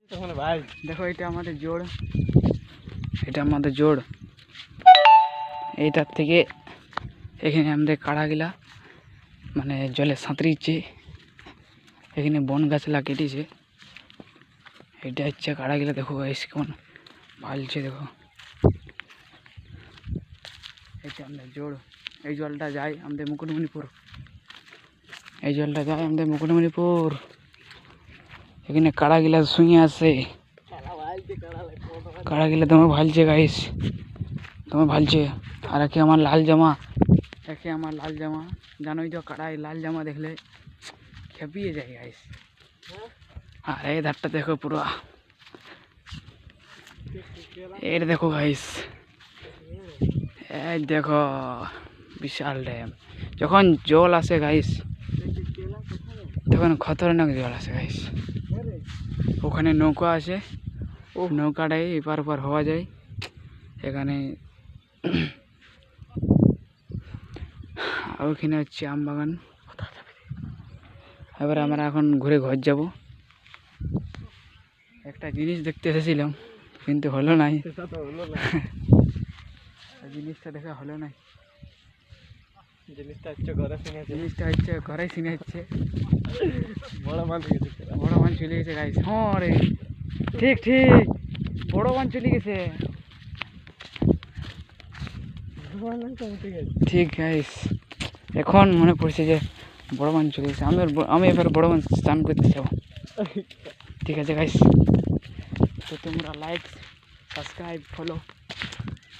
ভাই দেখো এটা আমাদের জোড়, এটা আমাদের জোড়। এইটার থেকে এখানে আমাদের কাড়াগুলা মানে জলে সাঁতরিচ্ছে, এখানে বন গাছলা কেটেছে। এটা হচ্ছে কাড়াগুলা, দেখো গাইস কেমন ভালছে দেখো। এটা আমাদের জোড়। এই জলটা যায় আমাদের মুকুটমণিপুর, এই জলটা যায় আমাদের মুকুটমণিপুর। এখানে কাড়াগুলা শুয়ে আছে, কাড়াগুলা তোমার ভালছে গাইস, তোমার ভালছে। আর একে আমার লাল জামা, একে আমার লাল জামা, জানোই তো কাড়াই লাল জামা দেখলে খেপিয়ে যায় গাইস। আর এই ধারটা দেখো পুরো, এটা দেখো গাইস, এই দেখো বিশাল ড্যাম। যখন জল আসে গাইস তখন খতরনাক জল আসে গাইস। ওখানে নৌকা আছে, নৌকাটাই এপার ওপার হওয়া যায়। এখানে ওইখানে হচ্ছে আম বাগান। এবার আমরা এখন ঘুরে ঘর যাব। একটা জিনিস দেখতে এসেছিলাম কিন্তু হলো নাই, জিনিসটা দেখা হলো নাই। জিনিসটা হচ্ছে ঘরে চিনে হচ্ছে বড় মাছ চলে গেছে গাইস। হ্যাঁ রে, ঠিক ঠিক, বড় মাছ চলে গেছে। ঠিক গাইস, এখন মনে পড়ছে যে বড় মাছ চলে গেছে। আমি এবার বড় মাছ স্নান করতে যাবো। ঠিক আছে গাইস, তো তোমরা লাইক, সাবস্ক্রাইব, ফলো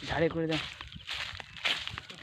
ঝাড়ে করে দাও।